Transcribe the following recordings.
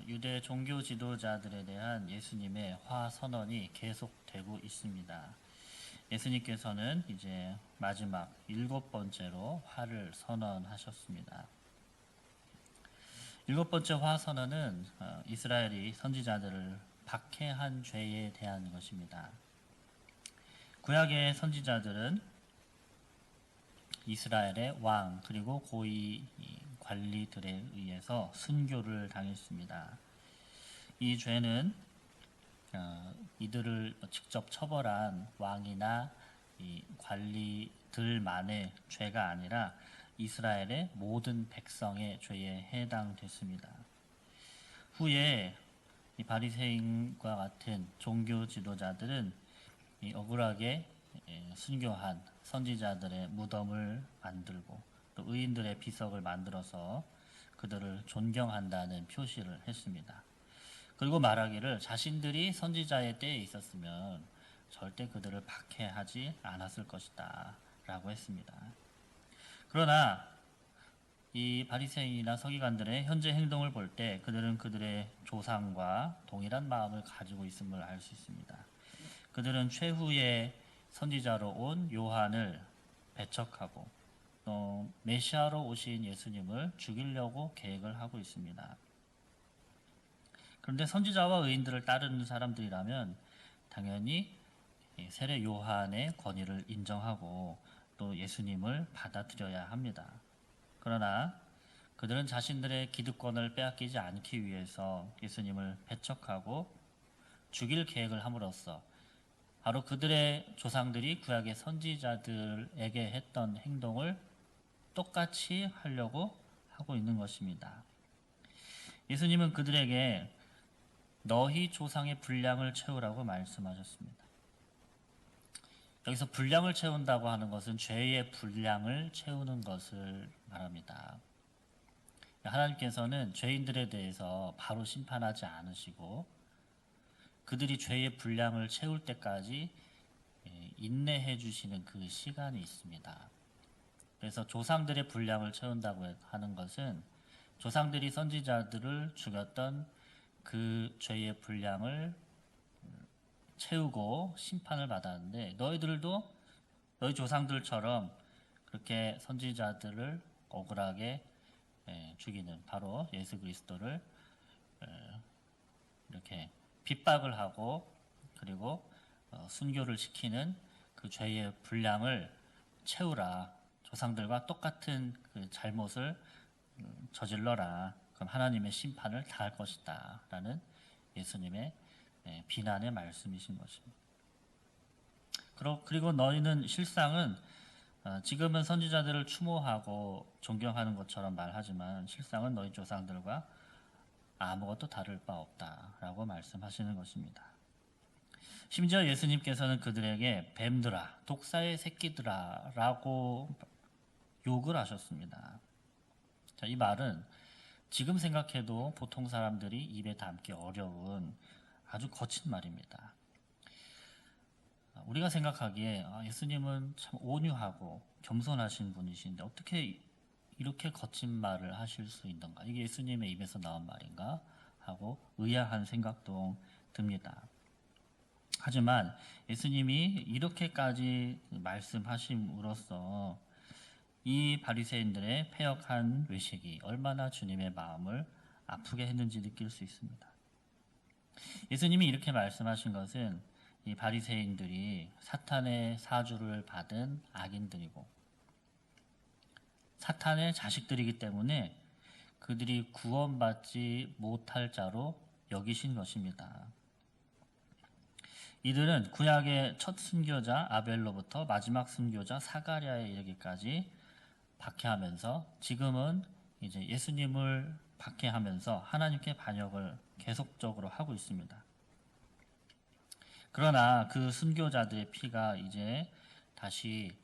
유대 종교 지도자들에 대한 예수님의 화 선언이 계속되고 있습니다. 예수님께서는 이제 마지막 7번째로 화를 선언하셨습니다. 7번째 화 선언은 이스라엘이 선지자들을 박해한 죄에 대한 것입니다. 구약의 선지자들은 이스라엘의 왕 그리고 고위 관리들에 의해서 순교를 당했습니다. 이 죄는 이들을 직접 처벌한 왕이나 이 관리들만의 죄가 아니라 이스라엘의 모든 백성의 죄에 해당됐습니다. 후에 이 바리새인과 같은 종교 지도자들은 이 억울하게 순교한 선지자들의 무덤을 만들고 또 의인들의 비석을 만들어서 그들을 존경한다는 표시를 했습니다. 그리고 말하기를 자신들이 선지자의 때에 있었으면 절대 그들을 박해하지 않았을 것이다 라고 했습니다. 그러나 이 바리새인이나 서기관들의 현재 행동을 볼 때 그들은 그들의 조상과 동일한 마음을 가지고 있음을 알 수 있습니다. 그들은 최후의 선지자로 온 요한을 배척하고 또 메시아로 오신 예수님을 죽이려고 계획을 하고 있습니다. 그런데 선지자와 의인들을 따르는 사람들이라면 당연히 세례 요한의 권위를 인정하고 또 예수님을 받아들여야 합니다. 그러나 그들은 자신들의 기득권을 빼앗기지 않기 위해서 예수님을 배척하고 죽일 계획을 함으로써 바로 그들의 조상들이 구약의 선지자들에게 했던 행동을 똑같이 하려고 하고 있는 것입니다. 예수님은 그들에게 너희 조상의 분량을 채우라고 말씀하셨습니다. 여기서 분량을 채운다고 하는 것은 죄의 분량을 채우는 것을 말합니다. 하나님께서는 죄인들에 대해서 바로 심판하지 않으시고 그들이 죄의 분량을 채울 때까지 인내해 주시는 그 시간이 있습니다. 그래서 조상들의 분량을 채운다고 하는 것은 조상들이 선지자들을 죽였던 그 죄의 분량을 채우고 심판을 받았는데 너희들도 너희 조상들처럼 그렇게 선지자들을 억울하게 죽이는 바로 예수 그리스도를 이렇게 핍박을 하고 그리고 순교를 시키는 그 죄의 분량을 채우라. 조상들과 똑같은 그 잘못을 저질러라. 그럼 하나님의 심판을 당할 것이다. 라는 예수님의 비난의 말씀이신 것입니다. 그리고 너희는 실상은 지금은 선지자들을 추모하고 존경하는 것처럼 말하지만 실상은 너희 조상들과 아무것도 다를 바 없다라고 말씀하시는 것입니다. 심지어 예수님께서는 그들에게 뱀들아, 독사의 새끼들아 라고 욕을 하셨습니다. 자, 이 말은 지금 생각해도 보통 사람들이 입에 담기 어려운 아주 거친 말입니다. 우리가 생각하기에 예수님은 참 온유하고 겸손하신 분이신데 어떻게 이렇게 거친 말을 하실 수 있는가? 이게 예수님의 입에서 나온 말인가? 하고 의아한 생각도 듭니다. 하지만 예수님이 이렇게까지 말씀하심으로써 이 바리새인들의 패역한 외식이 얼마나 주님의 마음을 아프게 했는지 느낄 수 있습니다. 예수님이 이렇게 말씀하신 것은 이 바리새인들이 사탄의 사주를 받은 악인들이고 사탄의 자식들이기 때문에 그들이 구원받지 못할 자로 여기신 것입니다. 이들은 구약의 첫 순교자 아벨로부터 마지막 순교자 사가랴에 이르기까지 박해하면서 지금은 이제 예수님을 박해하면서 하나님께 반역을 계속적으로 하고 있습니다. 그러나 그 순교자들의 피가 이제 다시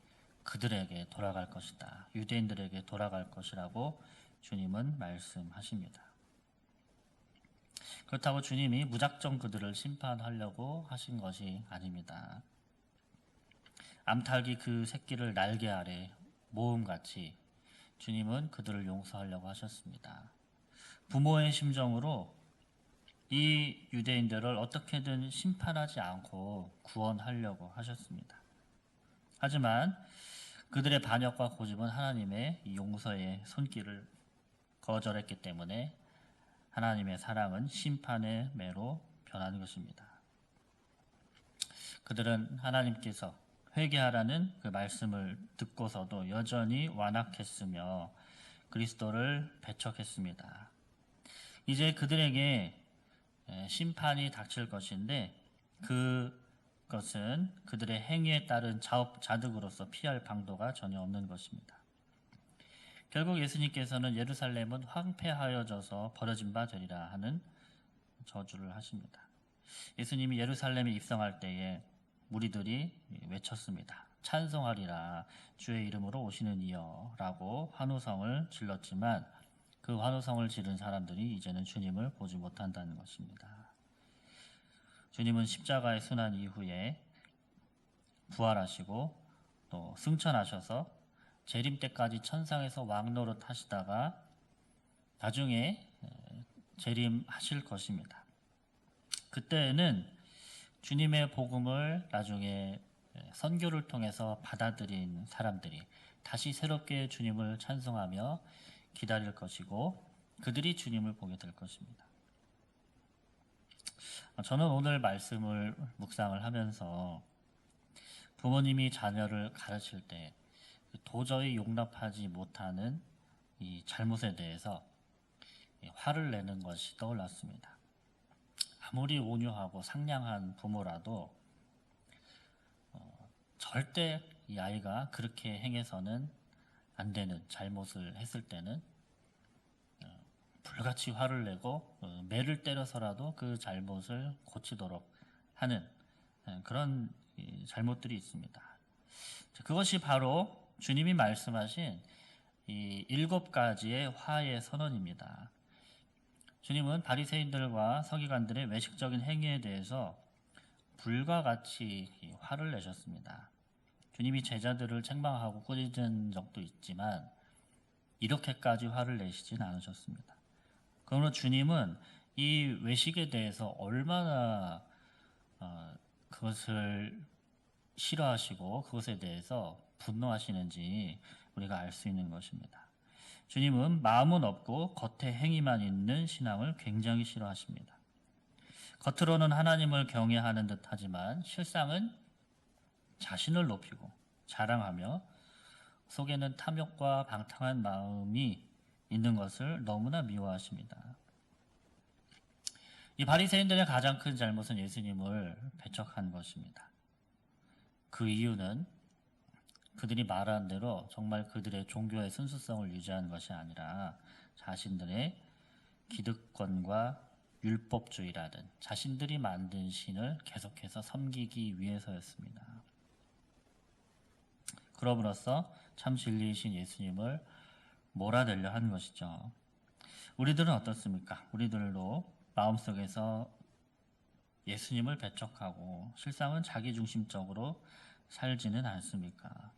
그들에게 돌아갈 것이다. 유대인들에게 돌아갈 것이라고 주님은 말씀하십니다. 그렇다고 주님이 무작정 그들을 심판하려고 하신 것이 아닙니다. 암탉이 그 새끼를 날개 아래 모음같이 주님은 그들을 용서하려고 하셨습니다. 부모의 심정으로 이 유대인들을 어떻게든 심판하지 않고 구원하려고 하셨습니다. 하지만 그들의 반역과 고집은 하나님의 용서의 손길을 거절했기 때문에 하나님의 사랑은 심판의 매로 변하는 것입니다. 그들은 하나님께서 회개하라는 그 말씀을 듣고서도 여전히 완악했으며 그리스도를 배척했습니다. 이제 그들에게 심판이 닥칠 것인데 그것은 그들의 행위에 따른 자업자득으로서 피할 방도가 전혀 없는 것입니다. 결국 예수님께서는 예루살렘은 황폐하여져서 버려진 바 되리라 하는 저주를 하십니다. 예수님이 예루살렘에 입성할 때에 무리들이 외쳤습니다. 찬송하리라 주의 이름으로 오시는 이여 라고 환호성을 질렀지만 그 환호성을 지른 사람들이 이제는 주님을 보지 못한다는 것입니다. 주님은 십자가의 순환 이후에 부활하시고 또 승천하셔서 재림 때까지 천상에서 왕노릇 하시다가 나중에 재림하실 것입니다. 그때는 주님의 복음을 나중에 선교를 통해서 받아들인 사람들이 다시 새롭게 주님을 찬송하며 기다릴 것이고 그들이 주님을 보게 될 것입니다. 저는 오늘 말씀을 묵상을 하면서 부모님이 자녀를 가르칠 때 도저히 용납하지 못하는 이 잘못에 대해서 화를 내는 것이 떠올랐습니다. 아무리 온유하고 상냥한 부모라도 절대 이 아이가 그렇게 행해서는 안 되는 잘못을 했을 때는 불같이 화를 내고 매를 때려서라도 그 잘못을 고치도록 하는 그런 잘못들이 있습니다. 그것이 바로 주님이 말씀하신 이 7가지의 화의 선언입니다. 주님은 바리새인들과 서기관들의 외식적인 행위에 대해서 불과 같이 화를 내셨습니다. 주님이 제자들을 책망하고 꾸짖은 적도 있지만 이렇게까지 화를 내시진 않으셨습니다. 그러므로 주님은 이 외식에 대해서 얼마나 그것을 싫어하시고 그것에 대해서 분노하시는지 우리가 알 수 있는 것입니다. 주님은 마음은 없고 겉에 행위만 있는 신앙을 굉장히 싫어하십니다. 겉으로는 하나님을 경외하는 듯 하지만 실상은 자신을 높이고 자랑하며 속에는 탐욕과 방탕한 마음이 있는 것을 너무나 미워하십니다. 이 바리새인들의 가장 큰 잘못은 예수님을 배척한 것입니다. 그 이유는 그들이 말한 대로 정말 그들의 종교의 순수성을 유지한 것이 아니라 자신들의 기득권과 율법주의라든 자신들이 만든 신을 계속해서 섬기기 위해서였습니다. 그럼으로써 참 진리이신 예수님을 몰아내려 한 것이죠. 우리들은 어떻습니까? 우리들도 마음속에서 예수님을 배척하고 실상은 자기중심적으로 살지는 않습니까?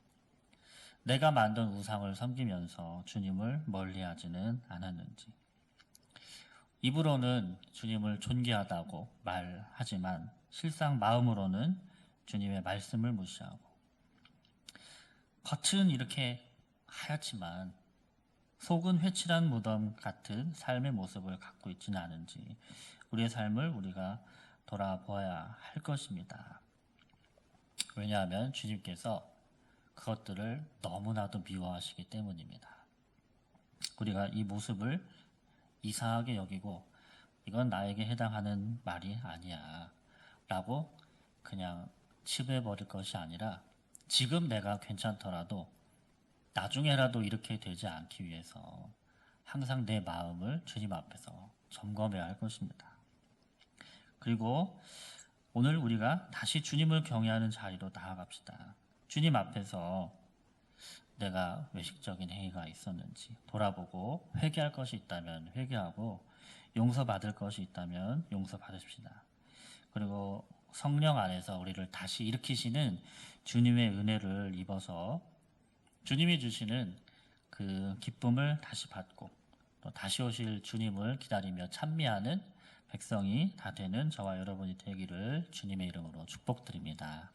내가 만든 우상을 섬기면서 주님을 멀리하지는 않았는지. 입으로는 주님을 존귀하다고 말하지만 실상 마음으로는 주님의 말씀을 무시하고 겉은 이렇게 하얗지만 속은 회칠한 무덤 같은 삶의 모습을 갖고 있지는 않은지 우리의 삶을 우리가 돌아보아야 할 것입니다. 왜냐하면 주님께서 그것들을 너무나도 미워하시기 때문입니다. 우리가 이 모습을 이상하게 여기고 이건 나에게 해당하는 말이 아니야 라고 그냥 치부해버릴 것이 아니라 지금 내가 괜찮더라도 나중에라도 이렇게 되지 않기 위해서 항상 내 마음을 주님 앞에서 점검해야 할 것입니다. 그리고 오늘 우리가 다시 주님을 경외하는 자리로 나아갑시다. 주님 앞에서 내가 외식적인 행위가 있었는지 돌아보고 회개할 것이 있다면 회개하고 용서받을 것이 있다면 용서받읍시다. 그리고 성령 안에서 우리를 다시 일으키시는 주님의 은혜를 입어서 주님이 주시는 그 기쁨을 다시 받고 또 다시 오실 주님을 기다리며 찬미하는 백성이 다 되는 저와 여러분이 되기를 주님의 이름으로 축복드립니다.